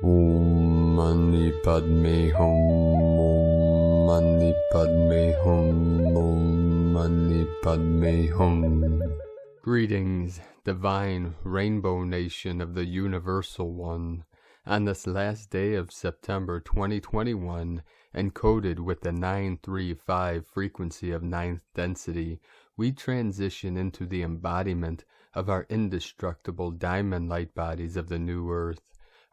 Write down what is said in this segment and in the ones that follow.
Om Mani Padme Hum. Om Mani Padme Hum. Om Mani Padme Hum. Greetings, divine rainbow nation of the Universal One. On this last day of September 2021, encoded with the 935 frequency of ninth density, we transition into the embodiment of our indestructible diamond light bodies of the new earth.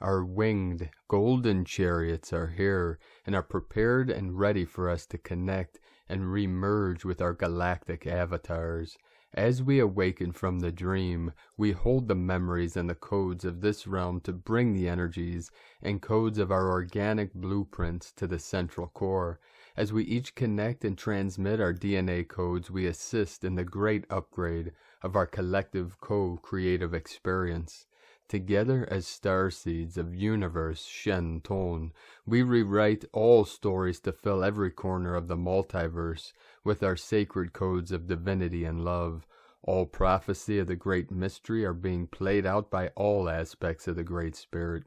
Our winged golden chariots are here and are prepared and ready for us to connect and re-merge with our galactic avatars. As we awaken from the dream, we hold the memories and the codes of this realm to bring the energies and codes of our organic blueprints to the central core. As we each connect and transmit our DNA codes, we assist in the great upgrade of our collective co-creative experience. Together as starseeds of universe Shen Ton, we rewrite all stories to fill every corner of the multiverse with our sacred codes of divinity and love. All prophecy of the great mystery are being played out by all aspects of the Great Spirit.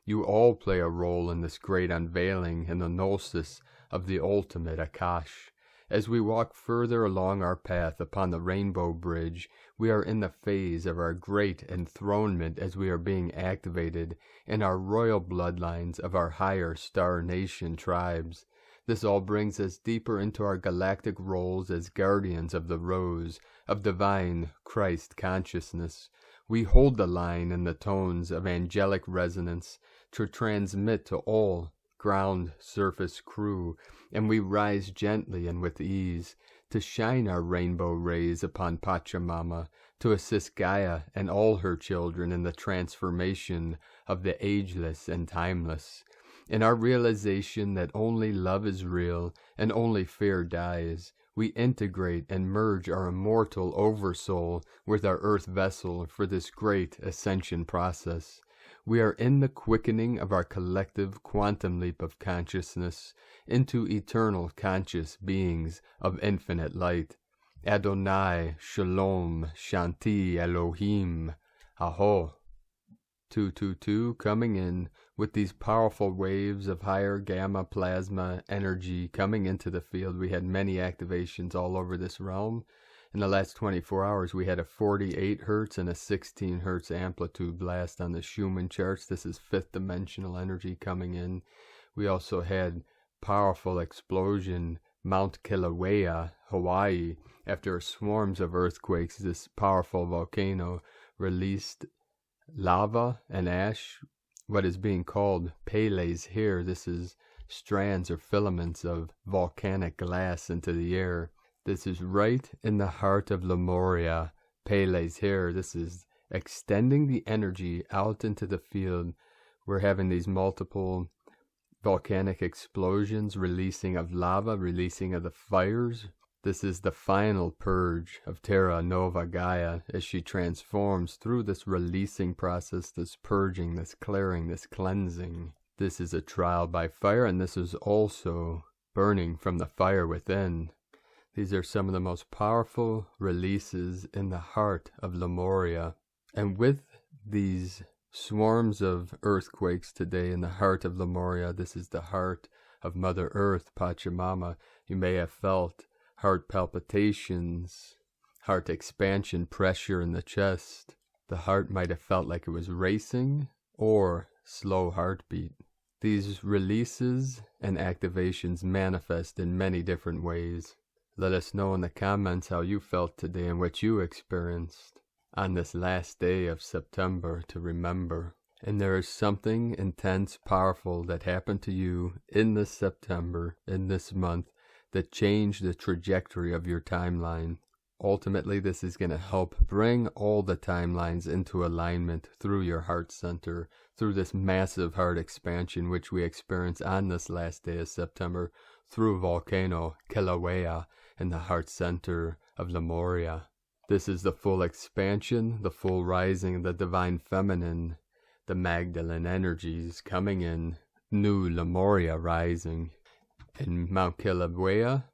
You all play a role in this great unveiling in the gnosis of the ultimate Akash. As we walk further along our path upon the Rainbow Bridge, we are in the phase of our great enthronement as we are being activated in our royal bloodlines of our higher star nation tribes. This all brings us deeper into our galactic roles as guardians of the rose of divine Christ consciousness. We hold the line and the tones of angelic resonance to transmit to all ground surface crew, and we rise gently and with ease to shine our rainbow rays upon Pachamama, to assist Gaia and all her children in the transformation of the ageless and timeless. In our realization that only love is real and only fear dies, we integrate and merge our immortal oversoul with our earth vessel for this great ascension process. We are in the quickening of our collective quantum leap of consciousness into eternal conscious beings of infinite light. Adonai, Shalom, Shanti, Elohim, Aho. 222 coming in with these powerful waves of higher gamma plasma energy coming into the field. We had many activations all over this realm. In the last 24 hours, we had a 48 hertz and a 16 hertz amplitude blast on the Schumann charts. This is fifth dimensional energy coming in. We also had powerful explosion, Mount Kilauea, Hawaii. After swarms of earthquakes, this powerful volcano released lava and ash, what is being called Pleiades here. This is strands or filaments of volcanic glass into the air. This is right in the heart of Lemuria. Pleiades here. This is extending the energy out into the field. We're having these multiple volcanic explosions, releasing of lava, releasing of the fires. This is the final purge of Terra Nova Gaia as she transforms through this releasing process, this purging, this clearing, this cleansing. This is a trial by fire, and this is also burning from the fire within. These are some of the most powerful releases in the heart of Lemuria. And with these swarms of earthquakes today in the heart of Lemuria, this is the heart of Mother Earth, Pachamama. You may have felt heart palpitations, heart expansion, pressure in the chest. The heart might have felt like it was racing or slow heartbeat. These releases and activations manifest in many different ways. Let us know in the comments how you felt today and what you experienced on this last day of September to remember. And there is something intense, powerful that happened to you in this September, in this month, that changed the trajectory of your timeline. Ultimately, this is going to help bring all the timelines into alignment through your heart center, through this massive heart expansion which we experience on this last day of September through volcano Kilauea in the heart center of Lemuria. This is the full expansion, the full rising of the divine feminine, the Magdalene energies coming in, new Lemuria rising. And Mount Kilauea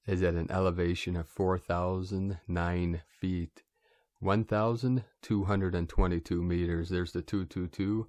is at an elevation of 4,009 feet, 1,222 meters. There's the 222.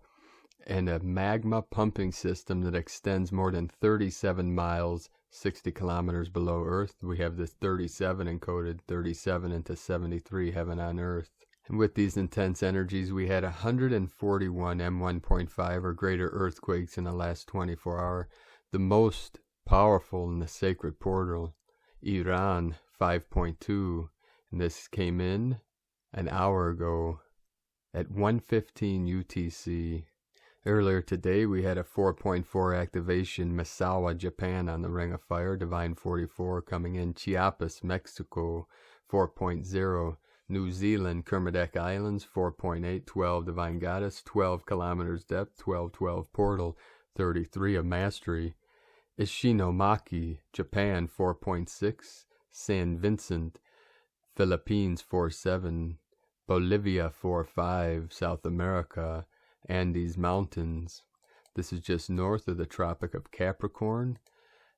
and a magma pumping system that extends more than 37 miles, 60 kilometers below Earth. We have this 37 encoded, 37 into 73 heaven on Earth. And with these intense energies, we had 141 M1.5 or greater earthquakes in the last 24 hours. The most powerful in the sacred portal, Iran 5.2. And this came in an hour ago at 1:15 UTC. Earlier today, we had a 4.4 activation, Misawa, Japan on the Ring of Fire, Divine 44 coming in, Chiapas, Mexico 4.0, New Zealand, Kermadec Islands 4.8, 12 Divine Goddess, 12 kilometers depth, 12 portal, 33 of mastery, Ishinomaki, Japan 4.6, San Vincent, Philippines 4.7, Bolivia 4.5, South America, Andes Mountains. This is just north of the Tropic of Capricorn,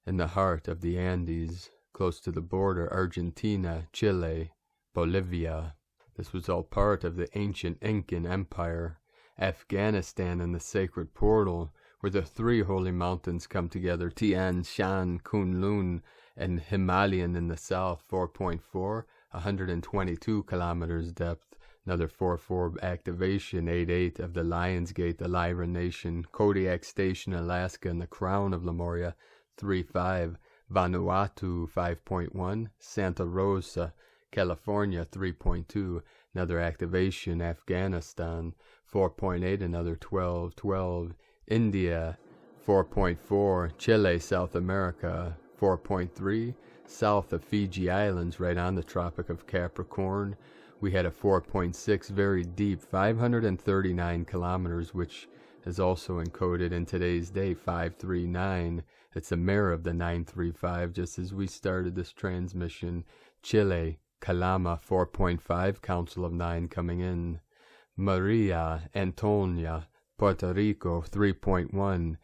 in the heart of the Andes, close to the border, Argentina, Chile, Bolivia. This was all part of the ancient Incan Empire. Afghanistan and the sacred portal, where the three holy mountains come together, Tian Shan, Kunlun, and Himalayan in the south, 4.4, 122 kilometers depth. Another 4.4 activation, 8.8 of the Lion's Gate, the Lyra Nation, Kodiak Station, Alaska, and the Crown of Lemuria, 3.5, Vanuatu, 5.1, Santa Rosa, California, 3.2, another activation, Afghanistan, 4.8, another 12, India, 4.4, Chile, South America, 4.3, south of Fiji Islands, right on the Tropic of Capricorn. We had a 4.6, very deep, 539 kilometers, which is also encoded in today's day, 539. It's a mirror of the 935, just as we started this transmission. Chile, Calama, 4.5, Council of 9 coming in. Maria, Antonia, Puerto Rico, 3.1.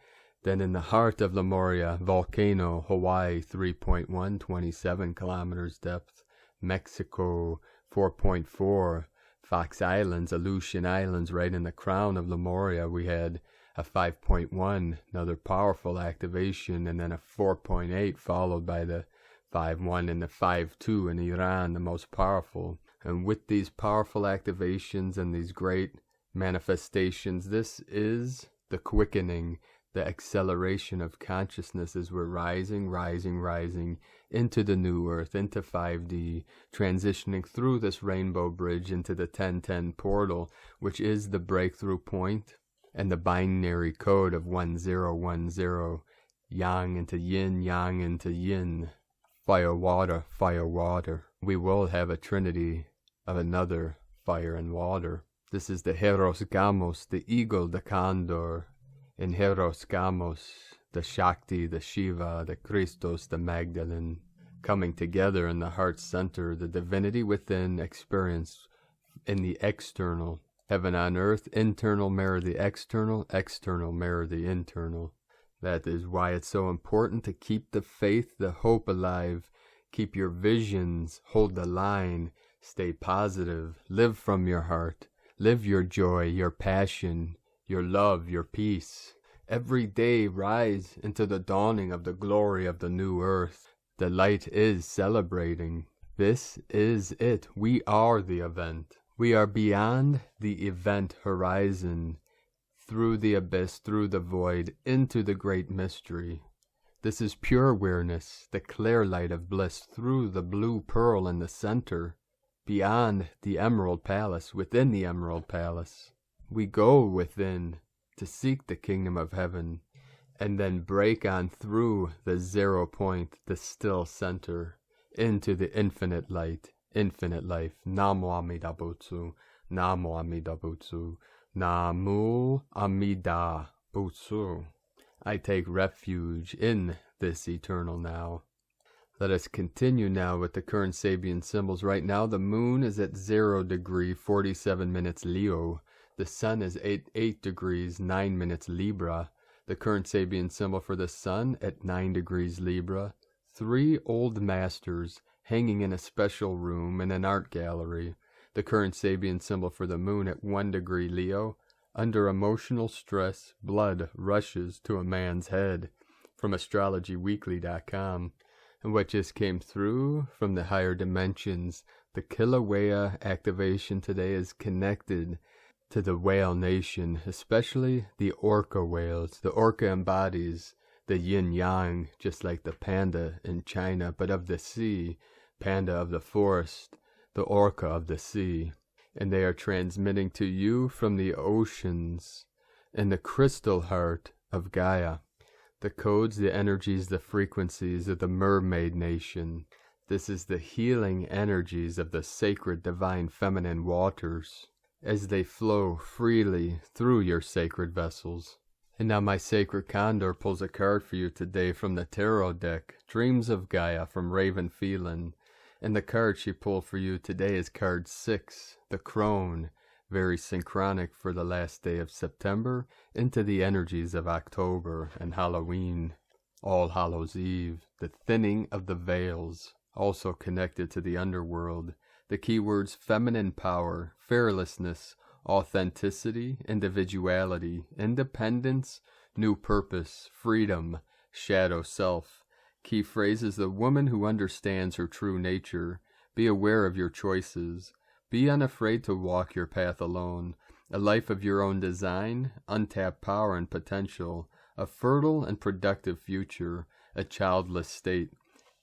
Then in the heart of Lemuria, Volcano, Hawaii, 3.1, 27 kilometers depth. Mexico, 4.4, Fox Islands, Aleutian Islands, right in the crown of Lemuria, we had a 5.1, another powerful activation, and then a 4.8 followed by the 5.1 and the 5.2 in Iran, the most powerful. And with these powerful activations and these great manifestations, this is the quickening, the acceleration of consciousness as we're rising into the new earth, into 5D, transitioning through this rainbow bridge into the 1010 portal, which is the breakthrough point and the binary code of 1010, yang into yin, yang into yin, fire, water, fire, water. We will have a trinity of another fire and water. This is the Hieros Gamos, the eagle, the Condor. In Hieros Gamos, the Shakti, the Shiva, the Christos, the Magdalene, coming together in the heart center, the divinity within experience in the external. Heaven on earth, internal mirror the external, external mirror the internal. That is why it's so important to keep the faith, the hope alive. Keep your visions, hold the line, stay positive, live from your heart, live your joy, your passion, your love, your peace. Every day rise into the dawning of the glory of the new earth. The light is celebrating. This is it. We are the event. We are beyond the event horizon, through the abyss, through the void, into the great mystery. This is pure awareness, the clear light of bliss through the blue pearl in the center, beyond the Emerald Palace, within the Emerald Palace. We go within to seek the kingdom of heaven, and then break on through the 0 point, the still center, into the infinite light, infinite life. Namo Amida Butsu, Namo Amida Butsu, Namu Amida Butsu. I take refuge in this eternal now. Let us continue now with the current Sabian symbols. Right now the moon is at 0 degree, 47 minutes Leo. The sun is 8 degrees, 9 minutes Libra. The current Sabian symbol for the sun at 9 degrees Libra. 3 old masters hanging in a special room in an art gallery. The current Sabian symbol for the moon at 1 degree Leo. Under emotional stress, blood rushes to a man's head, from astrologyweekly.com. And what just came through from the higher dimensions, the Kilauea activation today is connected to the whale nation, especially the orca whales. The orca embodies the yin-yang, just like the panda in China, but of the sea, panda of the forest, the orca of the sea. And they are transmitting to you from the oceans and the crystal heart of Gaia. The codes, the energies, the frequencies of the mermaid nation. This is the healing energies of the sacred divine feminine waters as they flow freely through your sacred vessels. And now my sacred Condor pulls a card for you today from the tarot deck, Dreams of Gaia from Raven Phelan. And the card she pulled for you today is card 6, the Crone, very synchronic for the last day of September into the energies of October and Halloween, All Hallows Eve, the thinning of the veils, also connected to the underworld. The keywords feminine power, fearlessness, authenticity, individuality, independence, new purpose, freedom, shadow self. Key phrases: the woman who understands her true nature. Be aware of your choices. Be unafraid to walk your path alone. A life of your own design, untapped power and potential, a fertile and productive future, a childless state.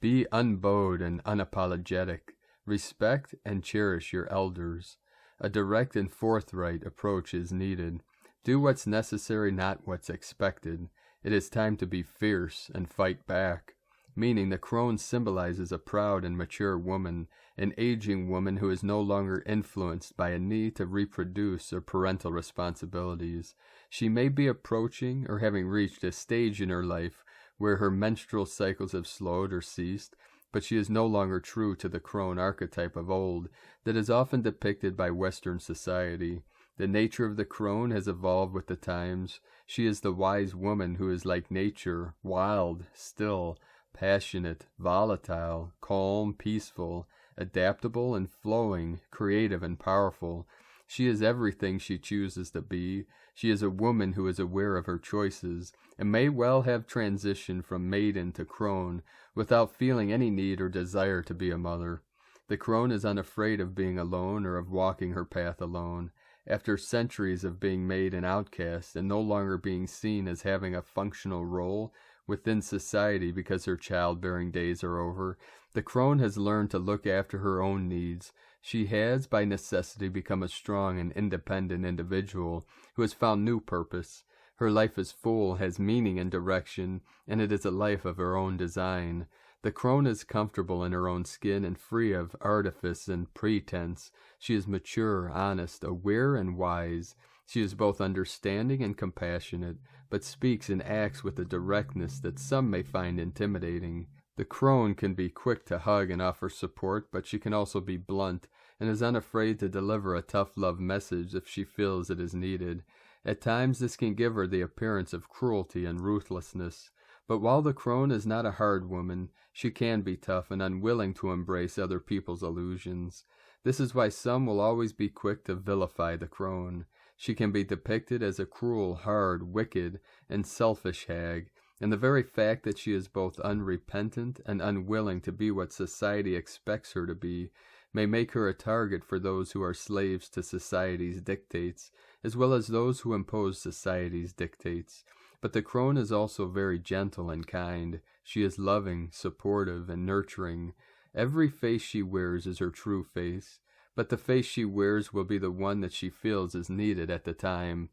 Be unbowed and unapologetic. Respect and cherish your elders. A direct and forthright approach is needed. Do what's necessary, not what's expected. It is time to be fierce and fight back. Meaning the crone symbolizes a proud and mature woman, an aging woman who is no longer influenced by a need to reproduce or parental responsibilities. She may be approaching or having reached a stage in her life where her menstrual cycles have slowed or ceased, but she is no longer true to the crone archetype of old that is often depicted by Western society. The nature of the crone has evolved with the times. She is the wise woman who is like nature, wild, still, passionate, volatile, calm, peaceful, adaptable and flowing, creative and powerful. She is everything she chooses to be. She is a woman who is aware of her choices and may well have transitioned from maiden to crone without feeling any need or desire to be a mother. The crone is unafraid of being alone or of walking her path alone. After centuries of being made an outcast and no longer being seen as having a functional role within society because her childbearing days are over, the crone has learned to look after her own needs. She has, by necessity, become a strong and independent individual who has found new purpose. Her life is full, has meaning and direction, and it is a life of her own design. The crone is comfortable in her own skin and free of artifice and pretense. She is mature, honest, aware, and wise. She is both understanding and compassionate, but speaks and acts with a directness that some may find intimidating. The crone can be quick to hug and offer support, but she can also be blunt and is unafraid to deliver a tough love message if she feels it is needed. At times this can give her the appearance of cruelty and ruthlessness. But while the crone is not a hard woman, she can be tough and unwilling to embrace other people's illusions. This is why some will always be quick to vilify the crone. She can be depicted as a cruel, hard, wicked, and selfish hag, and the very fact that she is both unrepentant and unwilling to be what society expects her to be may make her a target for those who are slaves to society's dictates, as well as those who impose society's dictates. But the crone is also very gentle and kind. She is loving, supportive, and nurturing. Every face she wears is her true face, but the face she wears will be the one that she feels is needed at the time.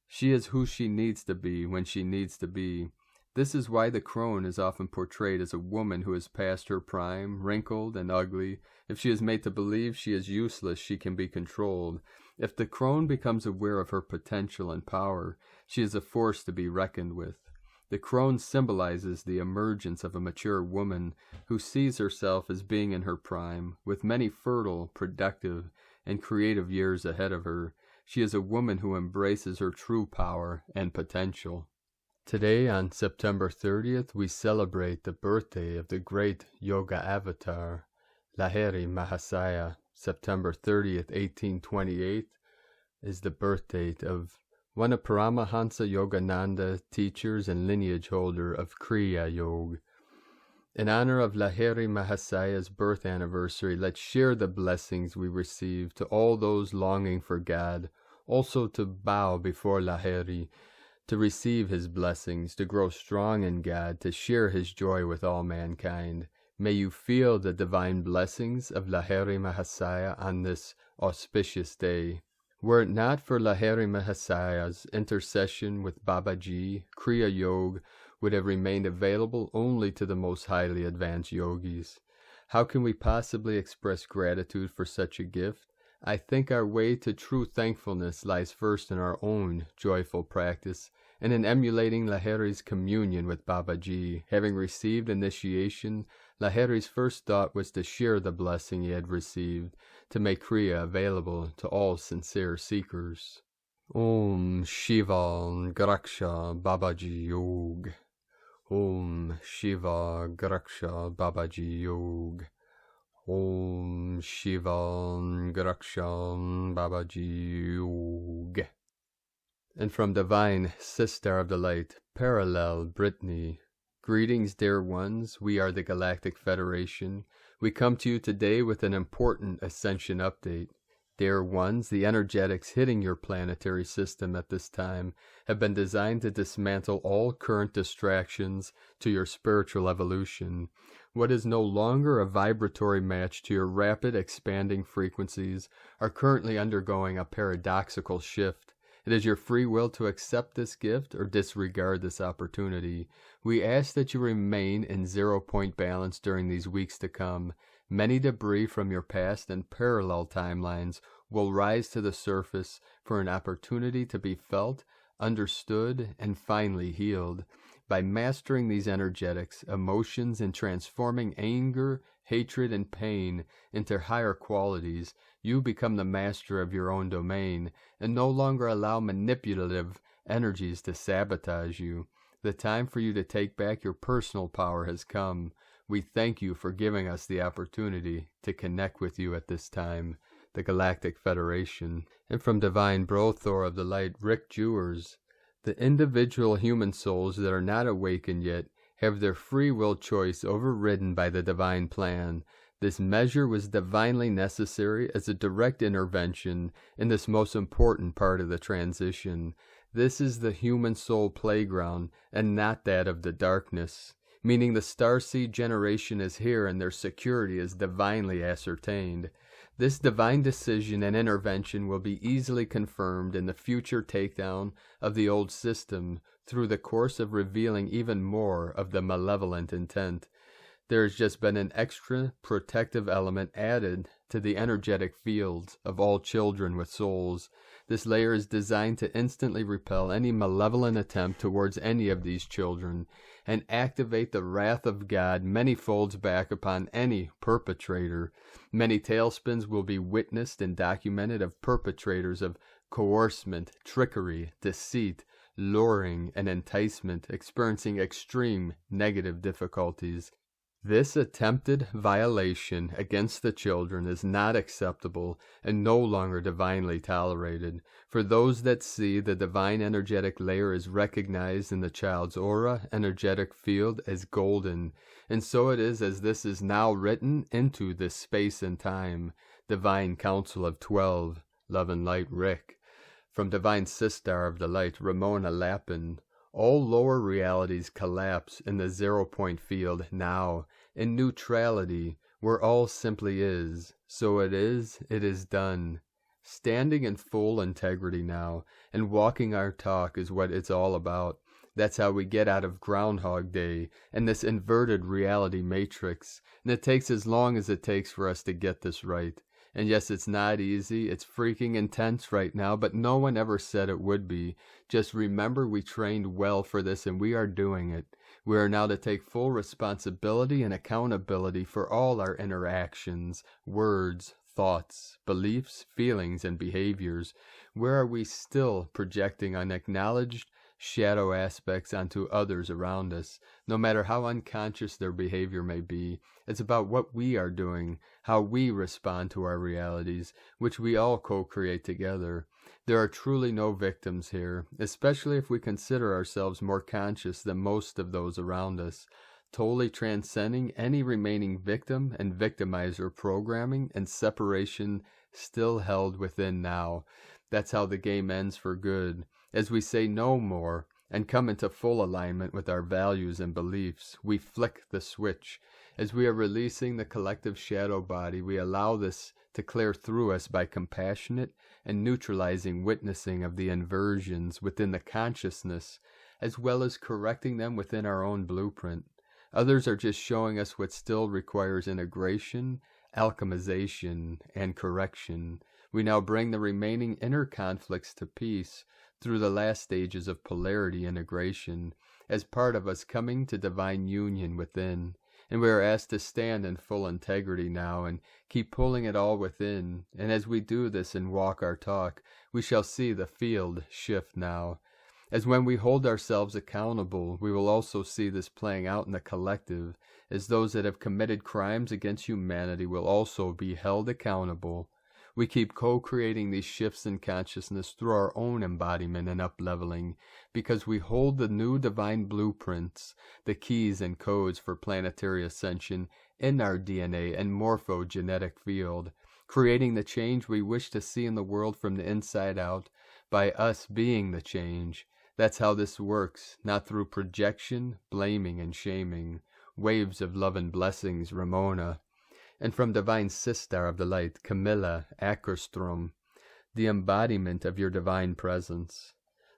She is who she needs to be when she needs to be. This is why the crone is often portrayed as a woman who is past her prime, wrinkled and ugly. If she is made to believe she is useless, she can be controlled. If the crone becomes aware of her potential and power, she is a force to be reckoned with. The crone symbolizes the emergence of a mature woman who sees herself as being in her prime, with many fertile, productive, and creative years ahead of her. She is a woman who embraces her true power and potential. Today, on September 30th, we celebrate the birthday of the great yoga avatar, Lahiri Mahasaya, September 30th, 1828, is the birth date of one of Paramahansa Yogananda, teachers and lineage holder of Kriya Yoga. In honor of Lahiri Mahasaya's birth anniversary, let's share the blessings we receive to all those longing for God, also to bow before Lahiri, to receive his blessings, to grow strong in God, to share his joy with all mankind. May you feel the divine blessings of Lahiri Mahasaya on this auspicious day. Were it not for Lahiri Mahasaya's intercession with Babaji, Kriya Yoga would have remained available only to the most highly advanced yogis. How can we possibly express gratitude for such a gift? I think our way to true thankfulness lies first in our own joyful practice, and in emulating Lahiri's communion with Babaji. Having received initiation, Lahiri's first thought was to share the blessing he had received, to make Kriya available to all sincere seekers. Om Shiva Graksha Babaji Yog. Om Shiva Graksha Babaji Yog. Om Shiva Graksha Babaji Yog. And from Divine Sister of the Light, Parallel Brittany. Greetings, dear ones. We are the Galactic Federation. We come to you today with an important Ascension update. Dear ones, the energetics hitting your planetary system at this time have been designed to dismantle all current distractions to your spiritual evolution. What is no longer a vibratory match to your rapid expanding frequencies are currently undergoing a paradoxical shift. It is your free will to accept this gift or disregard this opportunity. We ask that you remain in 0-point balance during these weeks to come. Many debris from your past and parallel timelines will rise to the surface for an opportunity to be felt, understood, and finally healed. By mastering these energetics, emotions, and transforming anger, hatred, and pain into higher qualities, you become the master of your own domain and no longer allow manipulative energies to sabotage you. The time for you to take back your personal power has come. We thank you for giving us the opportunity to connect with you at this time, the Galactic Federation. And from Divine Brothor of the Light, Rick Jewers, the individual human souls that are not awakened yet have their free will choice overridden by the divine plan. This measure was divinely necessary as a direct intervention in this most important part of the transition. This is the human soul playground and not that of the darkness, meaning the Starseed generation is here and their security is divinely ascertained. This divine decision and intervention will be easily confirmed in the future takedown of the old system through the course of revealing even more of the malevolent intent. There has just been an extra protective element added to the energetic fields of all children with souls. This layer is designed to instantly repel any malevolent attempt towards any of these children and activate the wrath of God many folds back upon any perpetrator. Many tailspins will be witnessed and documented of perpetrators of coercement, trickery, deceit, luring, and enticement experiencing extreme negative difficulties. This attempted violation against the children is not acceptable and no longer divinely tolerated. For those that see, the divine energetic layer is recognized in the child's aura energetic field as golden, and so it is as this is now written into this space and time. Divine Council of 12, Love and Light, Rick. From Divine Sister of the Light, Ramona Lappin. All lower realities collapse in the 0-point field now, in neutrality, where all simply is. So it is done. Standing in full integrity now, and walking our talk is what it's all about. That's how we get out of Groundhog Day and this inverted reality matrix. And it takes as long as it takes for us to get this right. And yes, it's not easy, it's freaking intense right now, but no one ever said it would be. Just remember we trained well for this and we are doing it. We are now to take full responsibility and accountability for all our interactions, words, thoughts, beliefs, feelings, and behaviors. Where are we still projecting unacknowledged shadow aspects onto others around us? No matter how unconscious their behavior may be, it's about what we are doing, how we respond to our realities, which we all co-create together. There are truly no victims here, especially if we consider ourselves more conscious than most of those around us, totally transcending any remaining victim and victimizer programming and separation still held within now. That's how the game ends for good, as we say no more and come into full alignment with our values and beliefs. We flick the switch. As we are releasing the collective shadow body, we allow this to clear through us by compassionate and neutralizing witnessing of the inversions within the consciousness, as well as correcting them within our own blueprint. Others are just showing us what still requires integration, alchemization, and correction. We now bring the remaining inner conflicts to peace through the last stages of polarity integration, as part of us coming to divine union within. And we are asked to stand in full integrity now and keep pulling it all within. And as we do this and walk our talk, we shall see the field shift now. As when we hold ourselves accountable, we will also see this playing out in the collective, as those that have committed crimes against humanity will also be held accountable. We keep co-creating these shifts in consciousness through our own embodiment and up-leveling, because we hold the new divine blueprints, the keys and codes for planetary ascension in our DNA and morphogenetic field, creating the change we wish to see in the world from the inside out, by us being the change. That's how this works, not through projection, blaming, and shaming. Waves of love and blessings, Ramona. And from divine Sister of the light, Camilla Ackerstrom, the embodiment of your divine presence.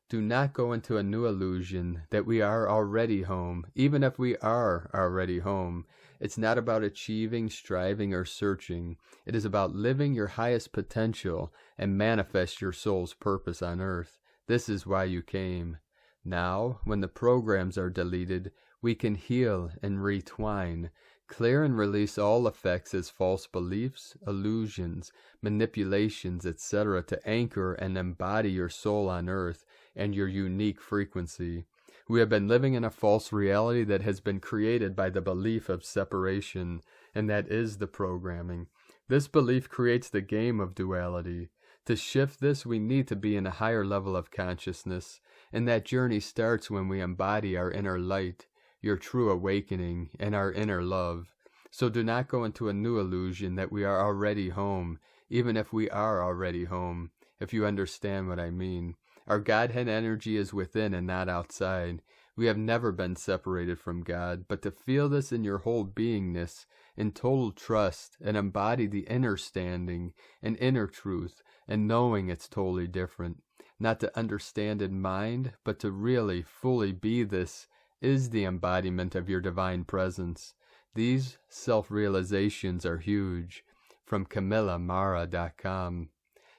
Do not go into a new illusion that we are already home, even if we are already home. It's not about achieving, striving, or searching. It is about living your highest potential and manifest your soul's purpose on earth. This is why you came. Now, when the programs are deleted, we can heal and retwine, clear and release all effects as false beliefs, illusions, manipulations, etc. to anchor and embody your soul on earth and your unique frequency. We have been living in a false reality that has been created by the belief of separation, and that is the programming. This belief creates the game of duality. To shift this, we need to be in a higher level of consciousness, and that journey starts when we embody our inner light, your true awakening, and our inner love. So do not go into a new illusion that we are already home, even if we are already home, if you understand what I mean. Our Godhead energy is within and not outside. We have never been separated from God, but to feel this in your whole beingness, in total trust, and embody the inner standing and inner truth, and knowing it's totally different. Not to understand in mind, but to really, fully be this, is the embodiment of your divine presence. These self-realizations are huge. From CamillaMara.com.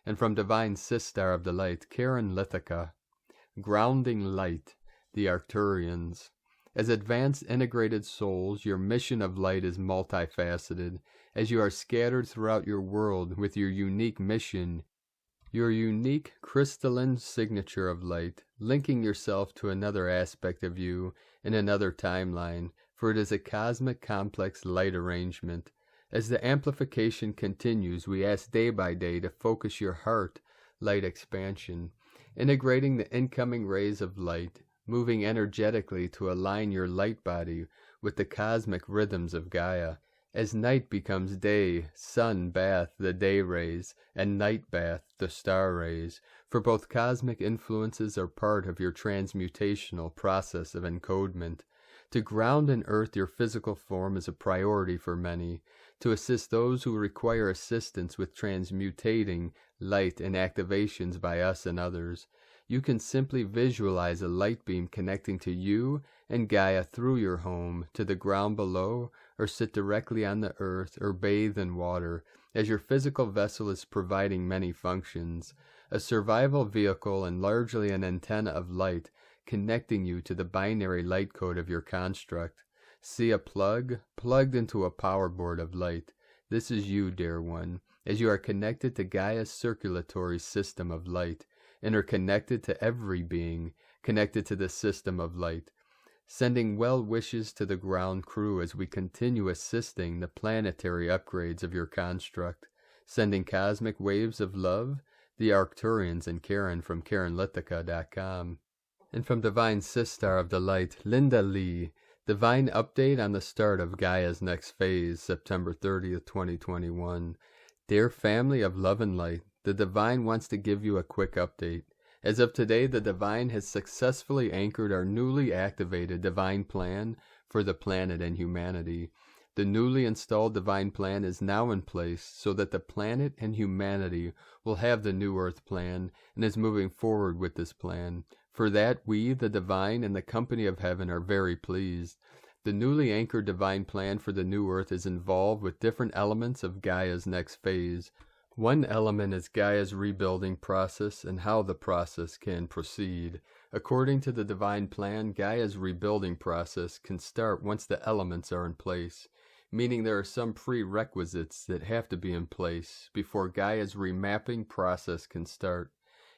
And from Divine Sister of the Light, Karen Lithica. Grounding Light, the Arcturians. As advanced integrated souls, your mission of light is multifaceted, as you are scattered throughout your world with your unique mission, your unique crystalline signature of light, linking yourself to another aspect of you in another timeline, for it is a cosmic complex light arrangement. As the amplification continues, we ask day by day to focus your heart light expansion, integrating the incoming rays of light, moving energetically to align your light body with the cosmic rhythms of Gaia. As night becomes day, sun bath the day rays, and night bath the star rays, for both cosmic influences are part of your transmutational process of encodement. To ground and earth your physical form is a priority for many, to assist those who require assistance with transmutating light and activations by us and others. You can simply visualize a light beam connecting to you and Gaia through your home to the ground below, or sit directly on the earth, or bathe in water, as your physical vessel is providing many functions. A survival vehicle and largely an antenna of light, connecting you to the binary light code of your construct. See a plug plugged into a power board of light. This is you, dear one, as you are connected to Gaia's circulatory system of light, interconnected to every being, connected to the system of light. Sending well wishes to the ground crew as we continue assisting the planetary upgrades of your construct. Sending cosmic waves of love, The Arcturians and Karen from KarenLithica.com. And from Divine Sistar of the Light, Linda Lee, Divine Update on the Start of Gaia's Next Phase, September 30th, 2021. Dear family of love and light, the Divine wants to give you a quick update. As of today, the Divine has successfully anchored our newly activated Divine Plan for the planet and humanity. The newly installed Divine Plan is now in place so that the planet and humanity will have the New Earth Plan and is moving forward with this plan. For that, we, the Divine, and the company of heaven are very pleased. The newly anchored Divine Plan for the New Earth is involved with different elements of Gaia's next phase. One element is Gaia's rebuilding process and how the process can proceed. According to the Divine Plan, Gaia's rebuilding process can start once the elements are in place, meaning there are some prerequisites that have to be in place before Gaia's remapping process can start.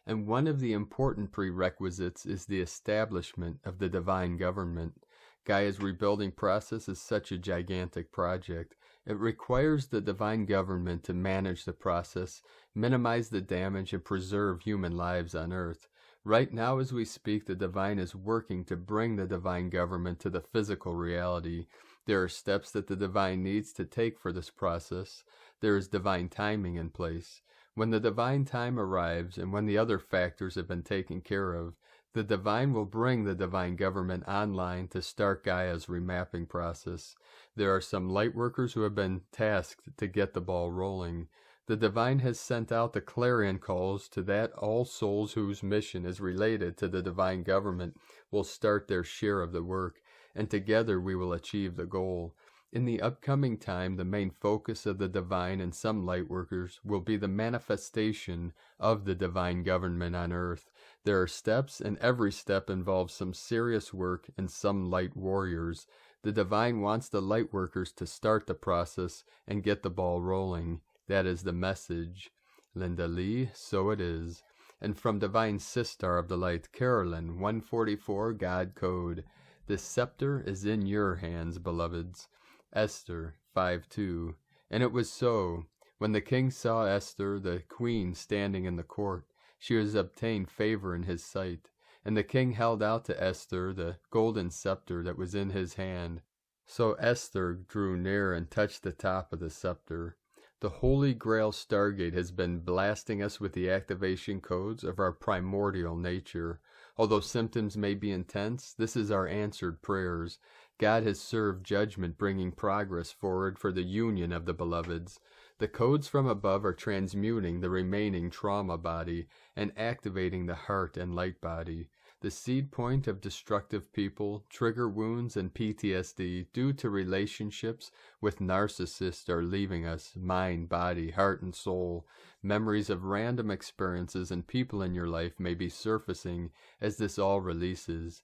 And one of the important prerequisites is the establishment of the divine government. Gaia's rebuilding process is such a gigantic project. It requires the divine government to manage the process, minimize the damage, and preserve human lives on Earth. Right now, as we speak, the divine is working to bring the divine government to the physical reality. There are steps that the divine needs to take for this process. There is divine timing in place. When the divine time arrives and when the other factors have been taken care of, the divine will bring the divine government online to start Gaia's remapping process. There are some light workers who have been tasked to get the ball rolling. The divine has sent out the clarion calls to that all souls whose mission is related to the divine government will start their share of the work, and together we will achieve the goal. In the upcoming time, the main focus of the divine and some light workers will be the manifestation of the divine government on Earth. There are steps, and every step involves some serious work and some light warriors. The divine wants the light workers to start the process and get the ball rolling. That is the message. Linda Lee, so it is. And from Divine Sistar of the Light, Carolyn, 144 God Code. The scepter is in your hands, beloveds. Esther 5:2. And it was so. When the king saw Esther, the queen, standing in the court, she has obtained favor in his sight. And the king held out to Esther the golden scepter that was in his hand. So Esther drew near and touched the top of the scepter. The Holy Grail Stargate has been blasting us with the activation codes of our primordial nature. Although symptoms may be intense, this is our answered prayers. God has served judgment, bringing progress forward for the union of the beloveds. The codes from above are transmuting the remaining trauma body and activating the heart and light body. The seed point of destructive people, trigger wounds, and PTSD due to relationships with narcissists are leaving us, mind, body, heart, and soul. Memories of random experiences and people in your life may be surfacing as this all releases.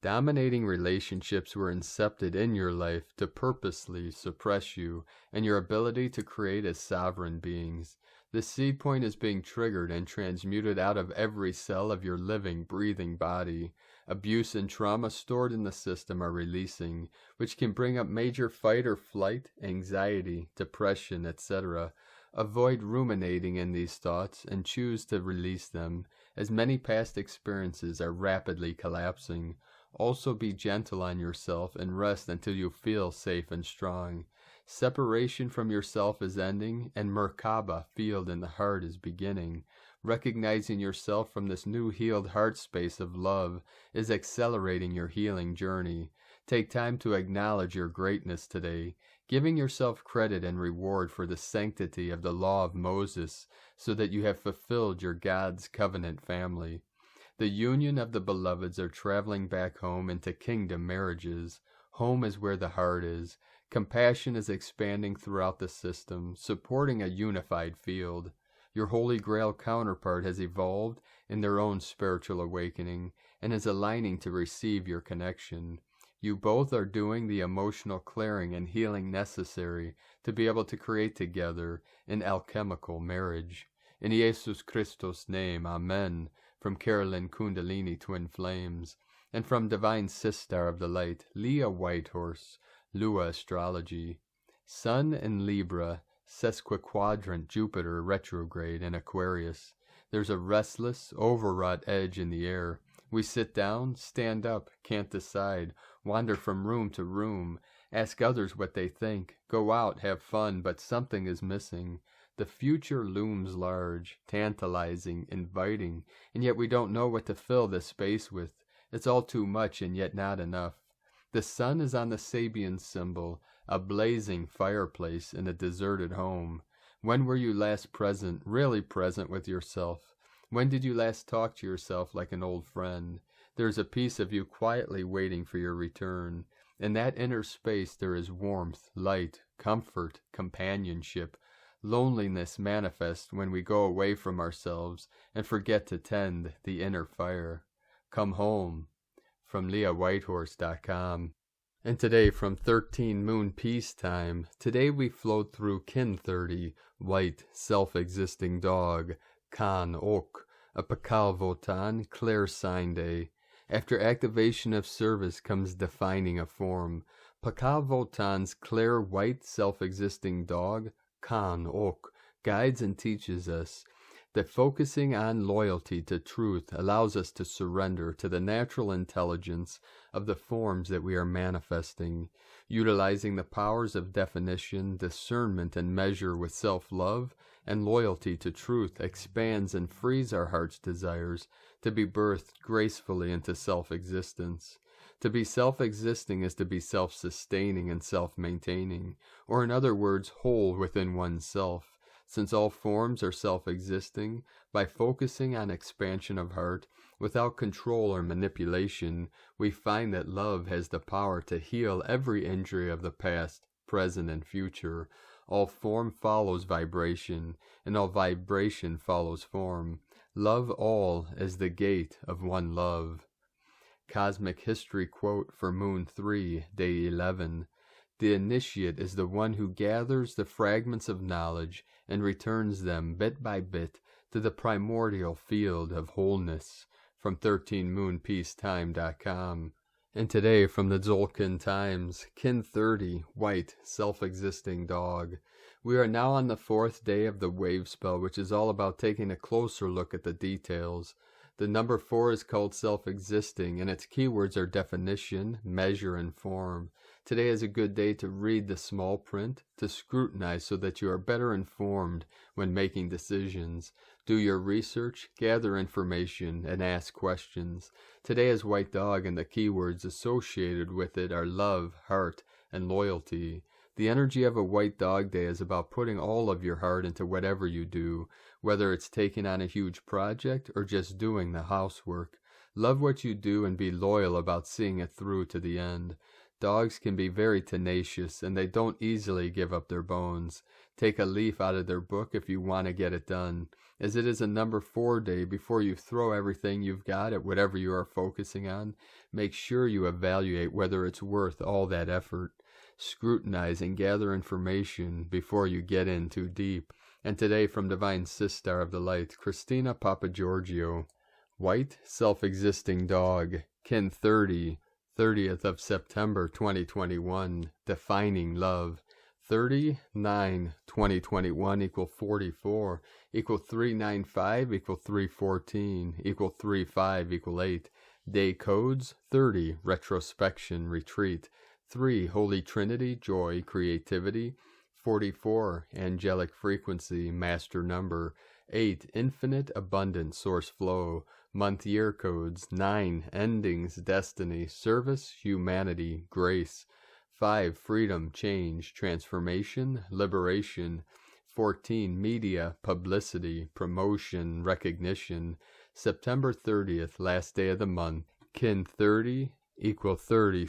Dominating relationships were incepted in your life to purposely suppress you and your ability to create as sovereign beings. The seed point is being triggered and transmuted out of every cell of your living, breathing body. Abuse and trauma stored in the system are releasing, which can bring up major fight or flight, anxiety, depression, etc. Avoid ruminating in these thoughts and choose to release them, as many past experiences are rapidly collapsing. Also be gentle on yourself and rest until you feel safe and strong. Separation from yourself is ending, and Merkaba, field in the heart, is beginning. Recognizing yourself from this new healed heart space of love is accelerating your healing journey. Take time to acknowledge your greatness today, giving yourself credit and reward for the sanctity of the law of Moses, so that you have fulfilled your God's covenant family. The union of the beloveds are traveling back home into kingdom marriages. Home is where the heart is. Compassion is expanding throughout the system, supporting a unified field. Your Holy Grail counterpart has evolved in their own spiritual awakening and is aligning to receive your connection. You both are doing the emotional clearing and healing necessary to be able to create together an alchemical marriage. In Jesus Christos' name, Amen. From Carolyn Kundalini Twin Flames. And from Divine Sistar of the Light, Leah Whitehorse, Lua Astrology. Sun in Libra, sesquiquadrant Jupiter retrograde in Aquarius. There's a restless, overwrought edge in the air. We sit down, stand up, can't decide, wander from room to room, ask others what they think, go out, have fun, but something is missing. The future looms large, tantalizing, inviting, and yet we don't know what to fill this space with. It's all too much and yet not enough. The sun is on the Sabian symbol, a blazing fireplace in a deserted home. When were you last present, really present with yourself? When did you last talk to yourself like an old friend? There's a piece of you quietly waiting for your return. In that inner space there is warmth, light, comfort, companionship. Loneliness manifests when we go away from ourselves and forget to tend the inner fire. Come home. From LeahWhitehorse.com. And today from 13 Moon Peace Time, today we flowed through Kin 30, white, self-existing dog, Kan Ok, a Pakal Votan, Claire sign day. After activation of service comes defining a form. Pakal Votan's Claire white, self-existing dog, Kan Ok, guides and teaches us that focusing on loyalty to truth allows us to surrender to the natural intelligence of the forms that we are manifesting. Utilizing the powers of definition, discernment, and measure with self-love and loyalty to truth expands and frees our heart's desires to be birthed gracefully into self-existence. To be self-existing is to be self-sustaining and self-maintaining, or in other words, whole within oneself. Since all forms are self-existing, by focusing on expansion of heart, without control or manipulation, we find that love has the power to heal every injury of the past, present, and future. All form follows vibration, and all vibration follows form. Love all as the gate of one love. Cosmic History Quote for Moon 3, Day 11. The initiate is the one who gathers the fragments of knowledge and returns them bit by bit to the primordial field of wholeness. From 13moonpeacetime.com. And today from the Tzolk'in Times, Kin 30, white, self-existing dog. We are now on the 4th day of the wave spell, which is all about taking a closer look at the details. The number 4 is called self-existing, and its keywords are definition, measure, and form. Today is a good day to read the small print, to scrutinize so that you are better informed when making decisions. Do your research, gather information, and ask questions. Today is white dog, and the keywords associated with it are love, heart, and loyalty. The energy of a white dog day is about putting all of your heart into whatever you do, whether it's taking on a huge project or just doing the housework. Love what you do and be loyal about seeing it through to the end. Dogs can be very tenacious, and they don't easily give up their bones. Take a leaf out of their book if you want to get it done. As it is a number 4 day, before you throw everything you've got at whatever you are focusing on, make sure you evaluate whether it's worth all that effort. Scrutinize and gather information before you get in too deep. And today from Divine Sister of the Light, Christina Papagiorgio. White, self-existing dog, Kin 30, 30th of September 2021, defining love. 30-9-2021 equal 44, equal 395 equal 314, equal 35 equal 8. Day codes 30, retrospection, retreat. 3, Holy Trinity, joy, creativity. 44, angelic frequency, master number. 8, infinite, abundant, source flow. Month year codes 9, endings, destiny, service, humanity, grace. 5, freedom, change, transformation, liberation. 14, media, publicity, promotion, recognition. September 30th, last day of the month. Kin 30 equal 30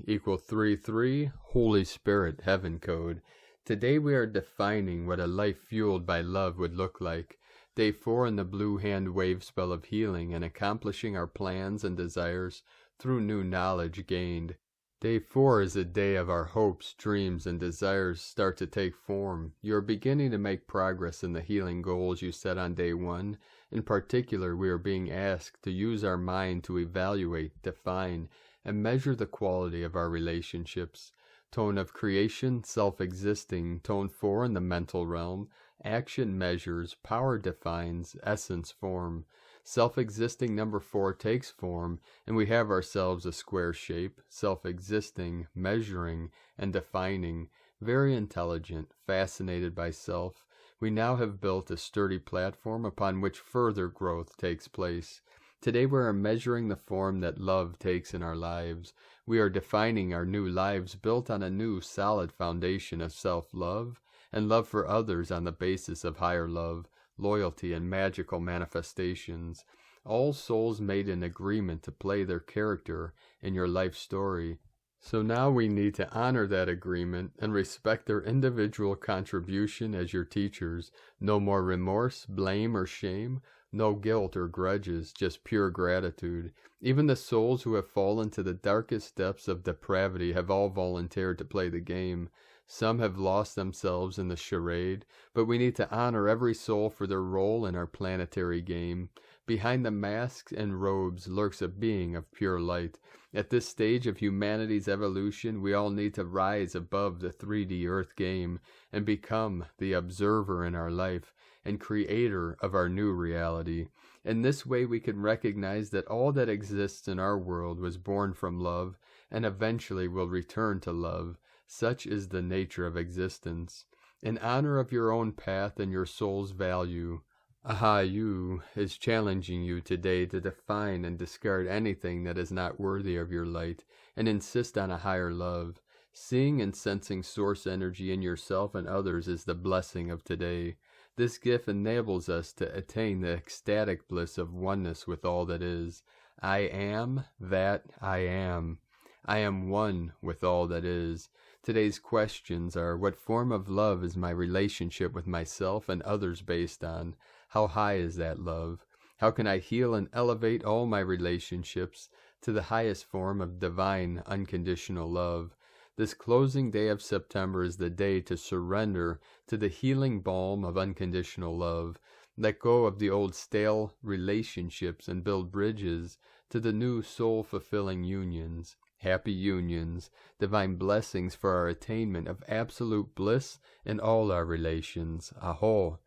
equal 33, Holy Spirit, heaven code. Today we are defining what a life fueled by love would look like. Day 4 in the blue hand wave spell of healing and accomplishing our plans and desires through new knowledge gained. Day 4 is a day of our hopes, dreams, and desires start to take form. You are beginning to make progress in the healing goals you set on day 1. In particular, we are being asked to use our mind to evaluate, define, and measure the quality of our relationships. Tone of creation, self-existing, tone 4 in the mental realm, Action measures, power defines, essence form. Self-existing number 4 takes form, and we have ourselves a square shape, self-existing, measuring, and defining. Very intelligent, fascinated by self, we now have built a sturdy platform upon which further growth takes place. Today we are measuring the form that love takes in our lives. We are defining our new lives built on a new solid foundation of self-love and love for others on the basis of higher love, loyalty, and magical manifestations. All souls made an agreement to play their character in your life story. So now we need to honor that agreement and respect their individual contribution as your teachers. No more remorse, blame, or shame. No guilt or grudges, just pure gratitude. Even the souls who have fallen to the darkest depths of depravity have all volunteered to play the game. Some have lost themselves in the charade, but we need to honor every soul for their role in our planetary game. Behind the masks and robes lurks a being of pure light. At this stage of humanity's evolution, we all need to rise above the 3D Earth game and become the observer in our life and creator of our new reality. In this way, we can recognize that all that exists in our world was born from love and eventually will return to love. Such is the nature of existence. In honor of your own path and your soul's value, You is challenging you today to define and discard anything that is not worthy of your light and insist on a higher love. Seeing and sensing source energy in yourself and others is the blessing of today. This gift enables us to attain the ecstatic bliss of oneness with all that is. I am that I am. I am one with all that is. Today's questions are: what form of love is my relationship with myself and others based on? How high is that love? How can I heal and elevate all my relationships to the highest form of divine, unconditional love? This closing day of September is the day to surrender to the healing balm of unconditional love. Let go of the old stale relationships and build bridges to the new soul-fulfilling unions. Happy unions, divine blessings for our attainment of absolute bliss in all our relations. Aho.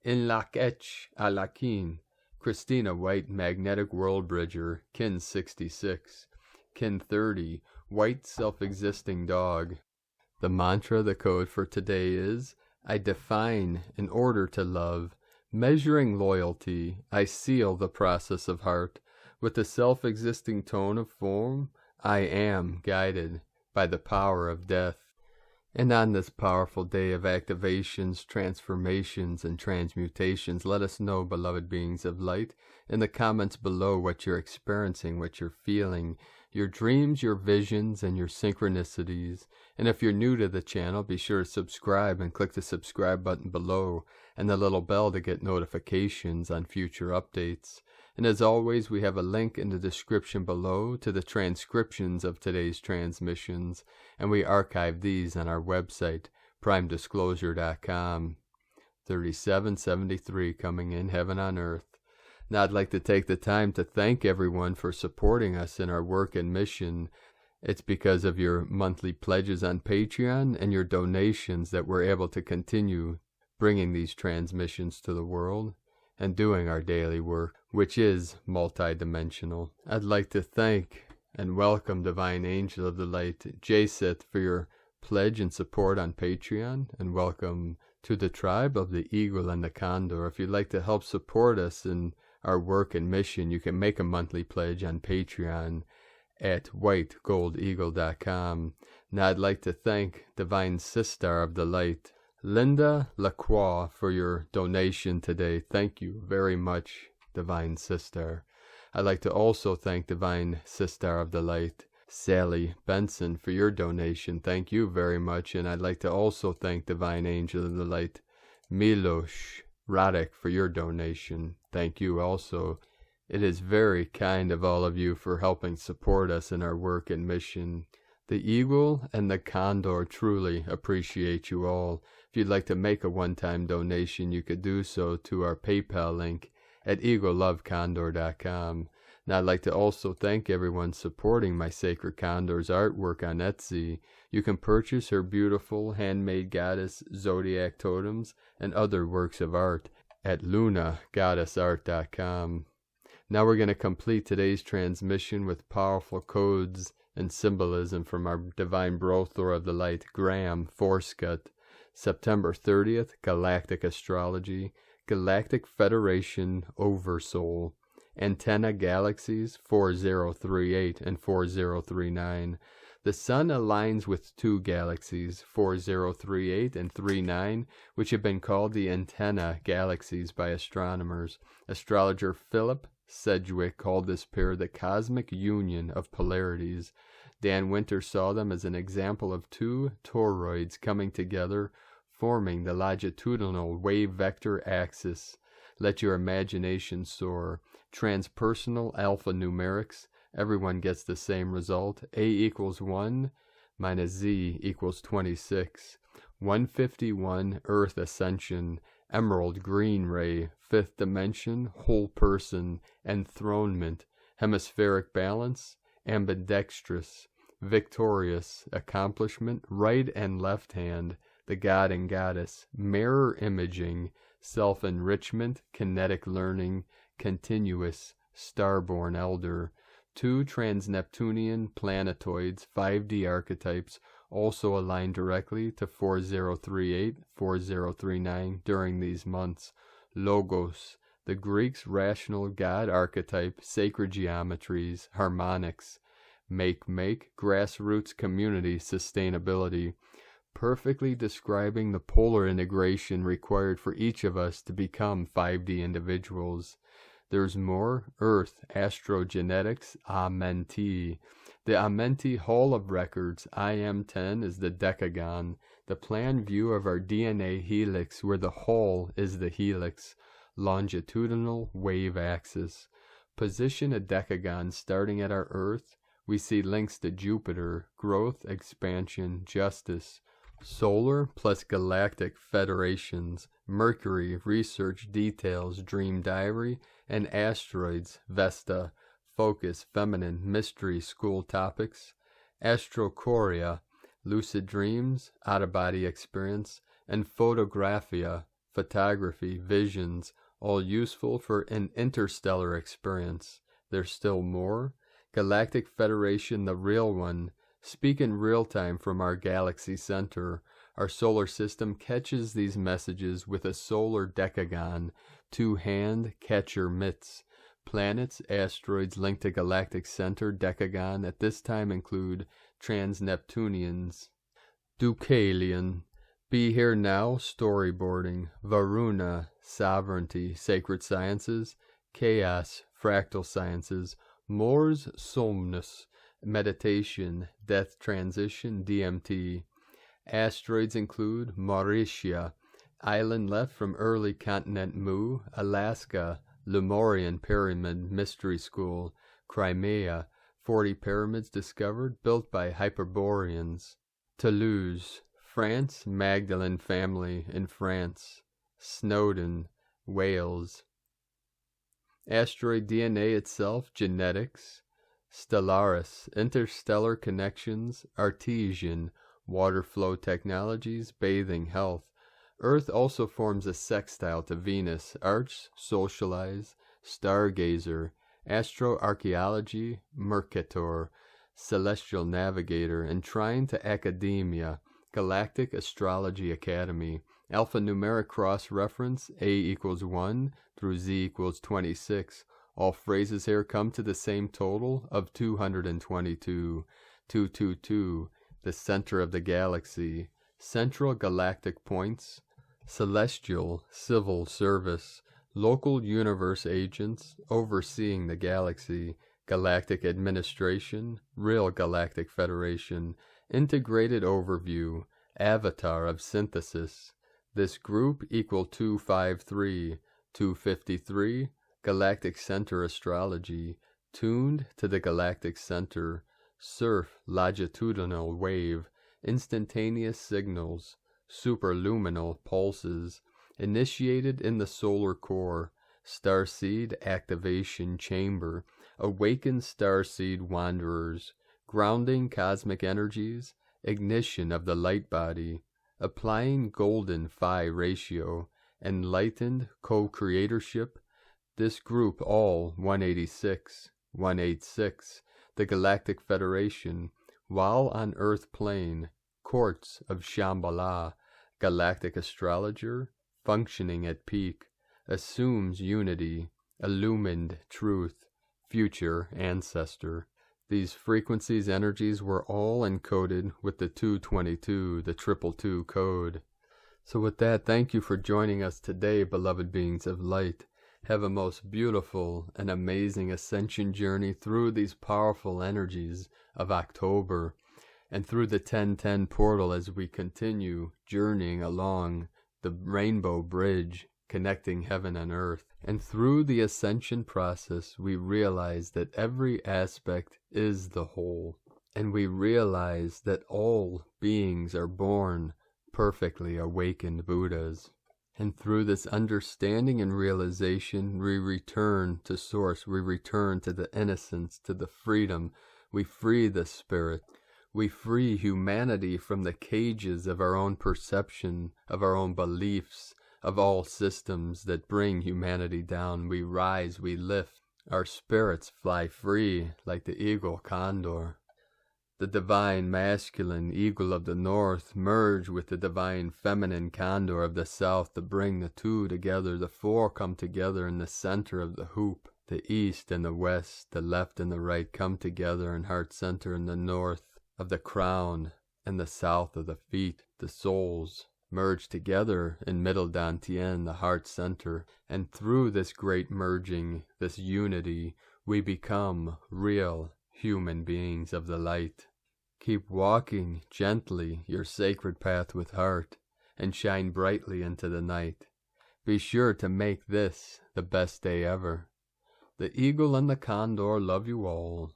In Lakech Alakin. Christina White, Magnetic World Bridger, Kin 66. Kin 30, White Self-Existing Dog. The mantra, the code for today is: I define in order to love. Measuring loyalty, I seal the process of heart. With the self-existing tone of form, I am guided by the power of death. And on this powerful day of activations, transformations, and transmutations, let us know, beloved beings of light, in the comments below what you're experiencing, what you're feeling, your dreams, your visions, and your synchronicities. And if you're new to the channel, be sure to subscribe and click the subscribe button below and the little bell to get notifications on future updates. And as always, we have a link in the description below to the transcriptions of today's transmissions, and we archive these on our website, primedisclosure.com. 3773 coming in, Heaven on Earth. Now I'd like to take the time to thank everyone for supporting us in our work and mission. It's because of your monthly pledges on Patreon and your donations that we're able to continue bringing these transmissions to the world and doing our daily work, which is multidimensional. I'd like to thank and welcome Divine Angel of the Light, Jaseth, for your pledge and support on Patreon, and welcome to the tribe of the Eagle and the Condor. If you'd like to help support us in our work and mission, you can make a monthly pledge on Patreon at whitegoldeagle.com. Now I'd like to thank Divine Sister of the Light, Linda Lacroix, for your donation today. Thank you very much, Divine Sister. I'd like to also thank Divine Sister of the Light, Sally Benson, for your donation. Thank you very much. And I'd like to also thank Divine Angel of the Light, Milos Radek, for your donation. Thank you also. It is very kind of all of you for helping support us in our work and mission. The Eagle and the Condor truly appreciate you all. If you'd like to make a one-time donation, you could do so to our PayPal link at eaglelovecondor.com. Now, I'd like to also thank everyone supporting my Sacred Condor's artwork on Etsy. You can purchase her beautiful handmade goddess zodiac totems and other works of art at lunagoddessart.com. Now we're going to complete today's transmission with powerful codes and symbolism from our Divine Brothor of the Light, Graham Forscutt. September 30th, Galactic Astrology, Galactic Federation Oversoul. Antenna Galaxies 4038 and 4039. The Sun aligns with two galaxies, 4038 and 39, which have been called the Antenna Galaxies by astronomers. Astrologer Philip Sedgwick called this pair the cosmic union of polarities. Dan Winter saw them as an example of two toroids coming together, forming the longitudinal wave vector axis. Let your imagination soar. Transpersonal alphanumerics. Everyone gets the same result. A equals 1 minus Z equals 26. 151 Earth Ascension. Emerald green ray. Fifth dimension. Whole person. Enthronement. Hemispheric balance. Ambidextrous. Victorious. Accomplishment. Right and left hand. The god and goddess. Mirror imaging. Self-enrichment, kinetic learning, continuous, starborn elder. Two trans-Neptunian planetoids, 5D archetypes, also align directly to 4038, 4039 during these months. Logos, the Greeks' rational god archetype, sacred geometries, harmonics. Make, grassroots community, sustainability. Perfectly describing the polar integration required for each of us to become 5D individuals. There's more. Earth, astrogenetics, Amenti. The Amenti Hall of Records, IM10, is the decagon, the plan view of our DNA helix, where the hall is the helix, longitudinal wave axis. Position a decagon starting at our Earth. We see links to Jupiter, growth, expansion, justice. Solar plus galactic federations, Mercury, research details, dream diary, and asteroids, Vesta, focus, feminine, mystery, school topics, Astrochoria, lucid dreams, out-of-body experience, and Photographia, photography, visions, all useful for an interstellar experience. There's still more. Galactic Federation, the real one. Speak in real time from our galaxy center. Our solar system catches these messages with a solar decagon, two-hand catcher mitts. Planets, asteroids linked to galactic center decagon at this time include trans-Neptunians. Deucalion, be here now, storyboarding. Varuna, sovereignty, sacred sciences. Chaos, fractal sciences. Mors somnus, meditation, death transition, DMT. Asteroids include Mauritia, island left from early continent Mu, Alaska, Lemurian pyramid mystery school, Crimea, 40 pyramids discovered, built by Hyperboreans. Toulouse, France, Magdalene family in France. Snowdon, Wales. Asteroid DNA itself, genetics. Stellaris, interstellar connections, artesian, water flow technologies, bathing, health. Earth also forms a sextile to Venus, arts, socialize, stargazer, astroarchaeology, Mercator, celestial navigator, and trine to academia, Galactic Astrology Academy, alphanumeric cross-reference, A equals 1 through Z equals 26. All phrases here come to the same total of 222. 222, the center of the galaxy. Central galactic points. Celestial civil service. Local universe agents overseeing the galaxy. Galactic administration. Real Galactic Federation. Integrated overview. Avatar of synthesis. This group equal 253. 253. Galactic Center Astrology, tuned to the Galactic Center, surf longitudinal wave, instantaneous signals, superluminal pulses, initiated in the solar core, Starseed activation chamber, awakened starseed wanderers, grounding cosmic energies, ignition of the light body, applying golden phi ratio, enlightened co-creatorship, this group all 186, 186, the Galactic Federation, while on Earth plane, courts of Shambhala, galactic astrologer, functioning at peak, assumes unity, illumined truth, future ancestor. These frequencies, energies were all encoded with the 222, the 222 code. So with that, thank you for joining us today, beloved beings of light. Have a most beautiful and amazing ascension journey through these powerful energies of October and through the 1010 portal as we continue journeying along the rainbow bridge connecting heaven and earth. And through the ascension process, we realize that every aspect is the whole. And we realize that all beings are born perfectly awakened Buddhas. And through this understanding and realization, we return to source. We return to the innocence, to the freedom. We free the spirit. We free humanity from the cages of our own perception, of our own beliefs, of all systems that bring humanity down. We rise, we lift. Our spirits fly free like the eagle Condor. The divine masculine eagle of the north merge with the divine feminine condor of the south to bring the two together. The four come together in the center of the hoop. The east and the west, the left and the right come together in heart center in the north of the crown and the south of the feet. The souls merge together in middle Dantian, the heart center. And through this great merging, this unity, we become real human beings of the light. Keep walking gently your sacred path with heart, and shine brightly into the night. Be sure to make this the best day ever. The eagle and the condor love you all.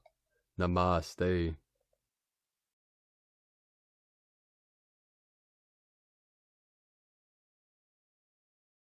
Namaste.